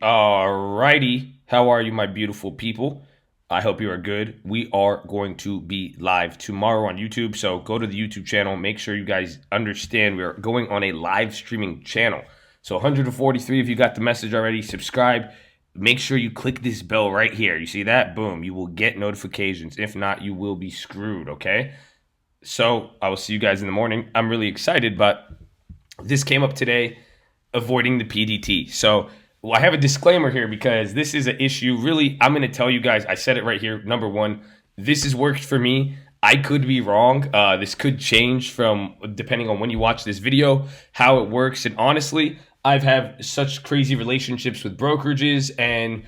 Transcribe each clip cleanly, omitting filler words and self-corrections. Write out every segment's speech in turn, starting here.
Alrighty, how are you, my beautiful people? I hope you are good. We are going to be live tomorrow on YouTube, so go to the YouTube channel. Make sure you guys understand we are going on a live streaming channel. So 143 of you got the message already. Subscribe. Make sure you click this bell right here. You see that? Boom. You will get notifications. If not, you will be screwed, okay? So I will see you guys in the morning. I'm really excited, but this came up today, avoiding the PDT. So I have a disclaimer here because this is an issue. Really, I'm going to tell you guys, I said it right here. Number one, this has worked for me. I could be wrong. This could change from depending on when you watch this video, how it works. And honestly, I've had such crazy relationships with brokerages, and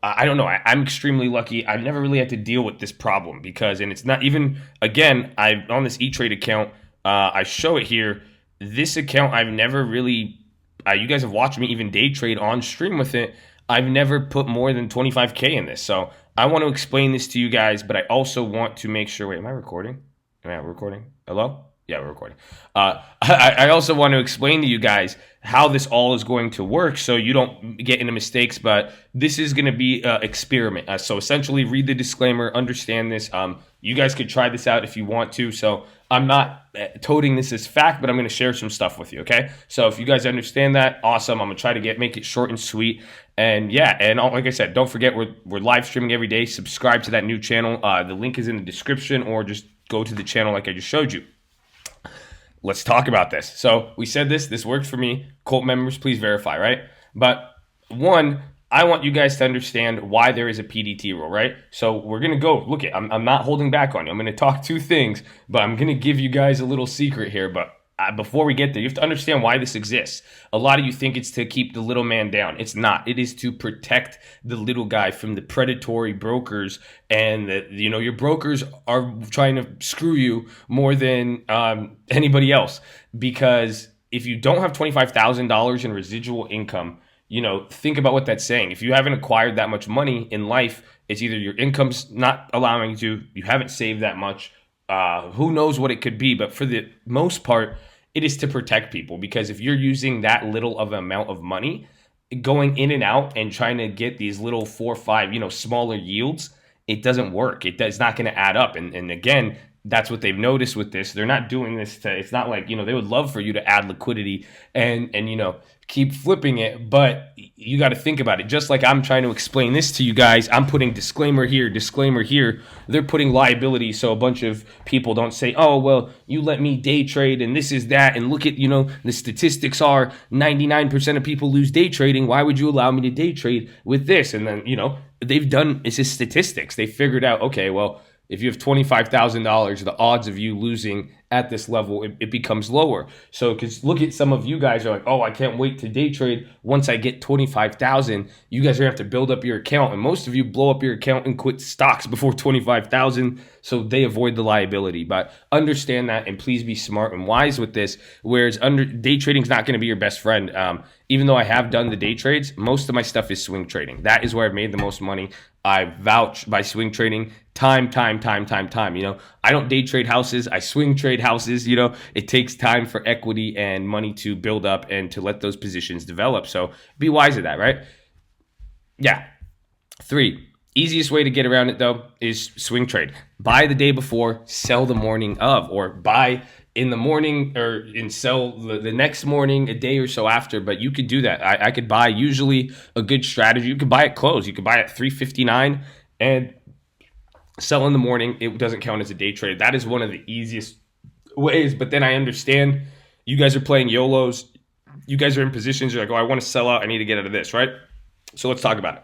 I don't know. I'm extremely lucky. I've never really had to deal with this problem and it's not even, again, I'm on this E-Trade account. I show it here. This account, I've never really, you guys have watched me even day trade on stream with it. I've never put more than 25K in this. So I want to explain this to you guys, but I also want to make sure, wait, am I recording? Am I recording? Hello? Yeah, we're recording. I also want to explain to you guys how this all is going to work so you don't get into mistakes, but this is going to be an experiment. So essentially, read the disclaimer, understand this. You guys could try this out if you want to. So I'm not toting this as fact, but I'm going to share some stuff with you, okay? So if you guys understand that, awesome. I'm going to try to make it short and sweet. And yeah, and like I said, don't forget, we're live streaming every day. Subscribe to that new channel. The link is in the description, or just go to the channel like I just showed you. Let's talk about this. So we said this worked for me. Cult members, please verify, right? But one, I want you guys to understand why there is a PDT rule, right? So we're going to go, look it, I'm not holding back on you. I'm going to talk two things, but I'm going to give you guys a little secret here. But before we get there, you have to understand why this exists. A lot of you think it's to keep the little man down. It's not. It is to protect the little guy from the predatory brokers, and your brokers are trying to screw you more than anybody else. Because if you don't have $25,000 in residual income, think about what that's saying. If you haven't acquired that much money in life, it's either your income's not allowing you to, you haven't saved that much. Who knows what it could be, but for the most part, it is to protect people. Because if you're using that little of an amount of money, going in and out and trying to get these little 4 or 5, smaller yields, it doesn't work. It's not going to add up. And again, that's what they've noticed with this. They're not doing this it's not like, they would love for you to add liquidity and keep flipping it, but you got to think about it. Just like I'm trying to explain this to you guys, I'm putting disclaimer here, disclaimer here. They're putting liability so a bunch of people don't say, oh, well, you let me day trade and this is that. And look at, the statistics are 99% of people lose day trading. Why would you allow me to day trade with this? And then, they've done, it's just statistics. They figured out, okay, well, if you have $25,000, the odds of you losing at this level, it becomes lower. So, because look at some of you guys are like, oh, I can't wait to day trade once I get 25,000. You guys are gonna have to build up your account, and most of you blow up your account and quit stocks before 25,000. So they avoid the liability. But understand that, and please be smart and wise with this. Whereas day trading is not going to be your best friend. Even though I have done the day trades, most of my stuff is swing trading. That is where I've made the most money. I vouch by swing trading time. I don't day trade houses. I swing trade houses. It takes time for equity and money to build up and to let those positions develop. So be wise of that, right? Yeah. 3, easiest way to get around it though is swing trade. Buy the day before, sell the morning of, or buy in the morning and sell the next morning, a day or so after. But you could do that. I could buy, usually a good strategy, you could buy it close. You could buy it 359 and sell in the morning. It doesn't count as a day trade. That is one of the easiest ways. But then I understand you guys are playing YOLOs. You guys are in positions, you're like, oh, I want to sell out. I need to get out of this, right? So let's talk about it.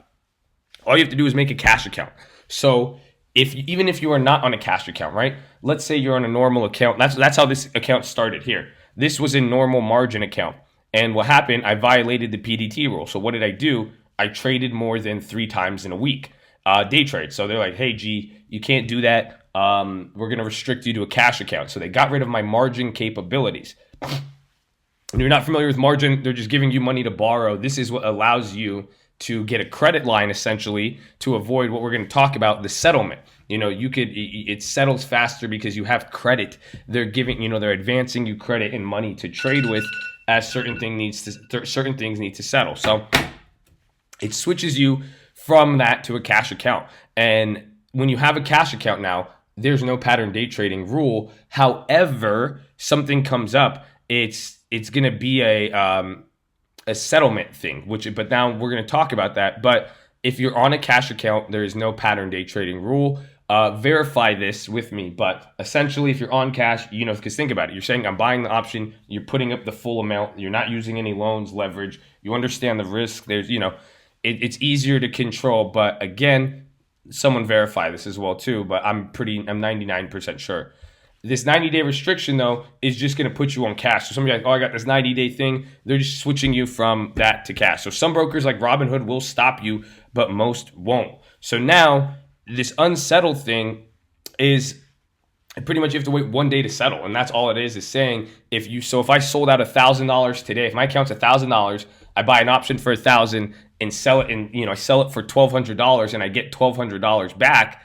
All you have to do is make a cash account. So even if you are not on a cash account, right? Let's say you're on a normal account. That's how this account started here. This was a normal margin account. And what happened, I violated the PDT rule. So what did I do? I traded more than 3 times in a week, day trade. So they're like, hey, G, you can't do that. We're going to restrict you to a cash account. So they got rid of my margin capabilities. When you're not familiar with margin, they're just giving you money to borrow. This is what allows you to get a credit line, essentially, to avoid what we're going to talk about, the settlement. It settles faster because you have credit. They're giving, they're advancing you credit and money to trade with as certain things need to settle. So It switches you from that to a cash account. And when you have a cash account now, there's no pattern day trading rule. However, something comes up, it's going to be a settlement thing, but now we're going to talk about that. But if you're on a cash account, there is no pattern day trading rule. Verify this with me, but essentially if you're on cash, because think about it, you're saying I'm buying the option, you're putting up the full amount, you're not using any loans, leverage, you understand the risk, there's, it's easier to control. But again, someone verify this as well too, but I'm 99% sure. This 90-day restriction, though, is just going to put you on cash. So somebody's like, oh, I got this 90-day thing. They're just switching you from that to cash. So some brokers like Robinhood will stop you, but most won't. So now this unsettled thing is pretty much you have to wait 1 day to settle. And that's all it is saying if I sold out $1,000 today, if my account's $1,000, I buy an option for $1,000 and sell it, and I sell it for $1,200 and I get $1,200 back,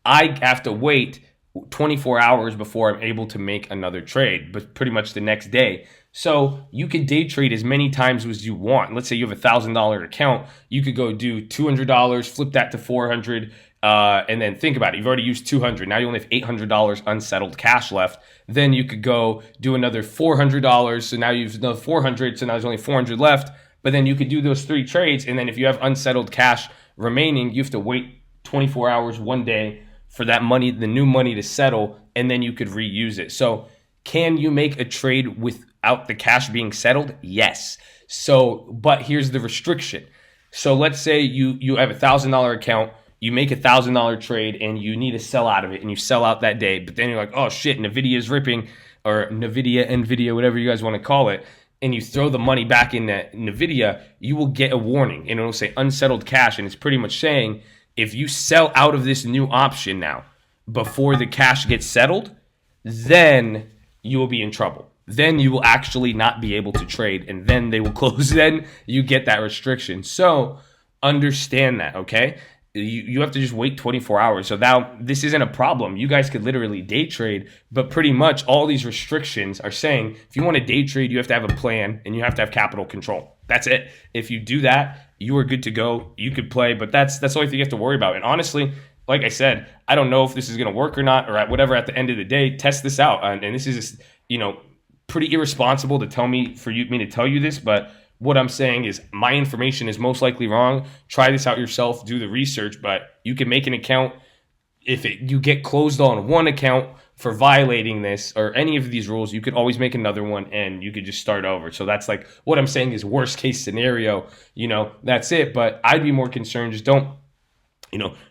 I have to wait 24 hours before I'm able to make another trade, but pretty much the next day. So you could day trade as many times as you want. Let's say you have $1,000 account, you could go do $200, flip that to $400, and then think about it. You've already used $200. Now you only have $800 unsettled cash left. Then you could go do another $400. So now you've another $400. So now there's only $400 left. But then you could do those 3 trades. And then if you have unsettled cash remaining, you have to wait 24 hours, 1 day for that money, the new money to settle, and then you could reuse it. So can you make a trade without the cash being settled? Yes. So, but here's the restriction. So let's say you have $1,000 account, you make $1,000 trade and you need to sell out of it and you sell out that day, but then you're like, oh shit, Nvidia is ripping, or Nvidia, whatever you guys want to call it, and you throw the money back in that Nvidia, you will get a warning and it'll say unsettled cash. And it's pretty much saying, if you sell out of this new option now before the cash gets settled, then you will be in trouble. Then you will actually not be able to trade, and then they will close. Then you get that restriction. So understand that, okay? You have to just wait 24 hours. So now this isn't a problem. You guys could literally day trade, but pretty much all these restrictions are saying if you want to day trade, you have to have a plan and you have to have capital control. That's it. If you do that, you are good to go. You could play, but that's the only thing you have to worry about. And honestly, like I said, I don't know if this is going to work or not, or at the end of the day, test this out. And this is, pretty irresponsible to tell me to tell you this, but what I'm saying is my information is most likely wrong. Try this out yourself, do the research, but you can make an account. If you get closed on one account for violating this or any of these rules, you could always make another one and you could just start over. So that's like what I'm saying is worst case scenario, that's it. But I'd be more concerned, just don't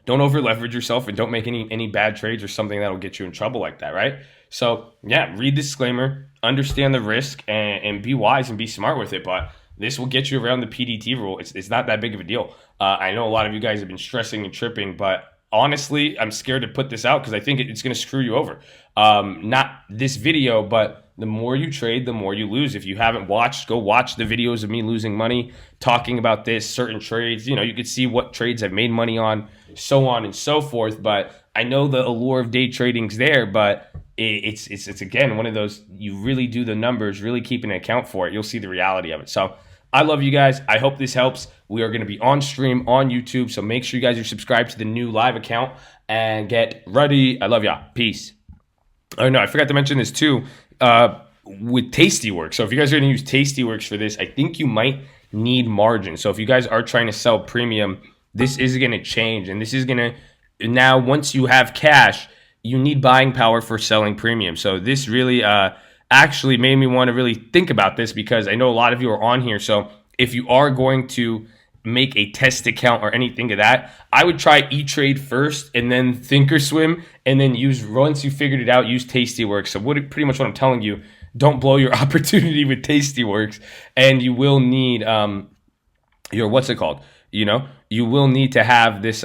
over leverage yourself and don't make any bad trades or something that'll get you in trouble like that, right? So yeah, read the disclaimer, understand the risk, and be wise and be smart with it. But this will get you around the PDT rule. It's not that big of a deal. I know a lot of you guys have been stressing and tripping, but honestly, I'm scared to put this out because I think it's going to screw you over. Not this video, but the more you trade, the more you lose. If you haven't watched, go watch the videos of me losing money, talking about this, certain trades. You could see what trades I've made money on, so on and so forth. But I know the allure of day trading's there, but it's again, one of those, you really do the numbers, really keep an account for it. You'll see the reality of it. So I love you guys. I hope this helps. We are going to be on stream on YouTube. So make sure you guys are subscribed to the new live account and get ready. I love y'all. Peace. Oh no, I forgot to mention this too. With Tastyworks. So if you guys are going to use Tastyworks for this, I think you might need margin. So if you guys are trying to sell premium, this is going to change. And this is going to, now once you have cash, you need buying power for selling premium. So this really actually made me want to really think about this because I know a lot of you are on here. So if you are going to make a test account or anything of that, I would try E-Trade first and then Thinkorswim, and then once you figured it out, use Tastyworks. So pretty much what I'm telling you, don't blow your opportunity with Tastyworks, and you will need you will need to have this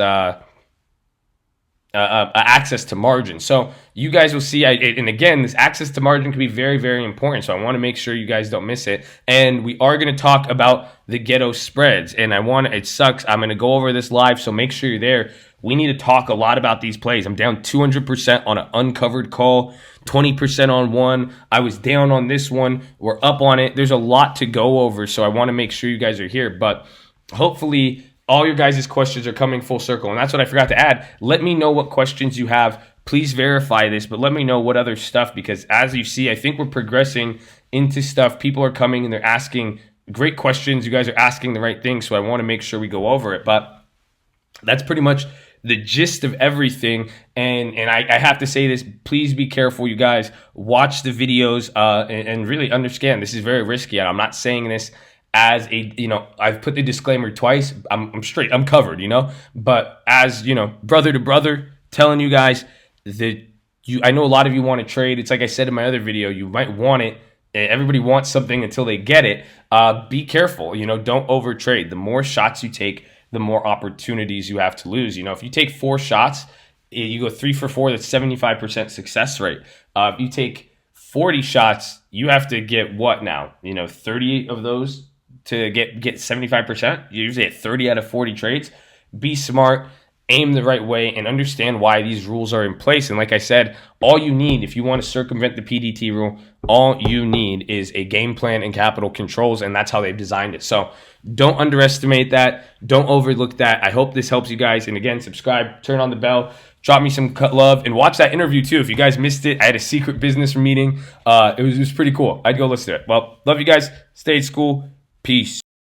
access to margin. So you guys will see, and again, this access to margin can be very, very important. So I want to make sure you guys don't miss it. And we are going to talk about the ghetto spreads. And it sucks. I'm going to go over this live, so make sure you're there. We need to talk a lot about these plays. I'm down 200% on an uncovered call, 20% on one. I was down on this one. We're up on it. There's a lot to go over, so I want to make sure you guys are here. But hopefully all your guys' questions are coming full circle. And that's what I forgot to add. Let me know what questions you have. Please verify this, but let me know what other stuff, because as you see, I think we're progressing into stuff. People are coming and they're asking great questions. You guys are asking the right things, so I want to make sure we go over it. But that's pretty much the gist of everything. And I have to say this, please be careful, you guys. Watch the videos and really understand this is very risky. And I'm not saying this as a, I've put the disclaimer twice. I'm straight, I'm covered, but as, brother to brother, telling you guys that I know a lot of you want to trade. It's like I said in my other video, you might want it. Everybody wants something until they get it. Be careful, don't over trade. The more shots you take, the more opportunities you have to lose. If you take 4 shots, you go 3 for 4, that's 75% success rate. If you take 40 shots, you have to get what now? 38 of those to get 75%. You're usually at 30 out of 40 trades. Be smart, aim the right way, and understand why these rules are in place. And like I said, all you need, if you want to circumvent the PDT rule, all you need is a game plan and capital controls, and that's how they've designed it. So don't underestimate that. Don't overlook that. I hope this helps you guys. And again, subscribe, turn on the bell, drop me some love, and watch that interview too. If you guys missed it, I had a secret business meeting. It was pretty cool. I'd go listen to it. Well, love you guys. Stay at school. Peace.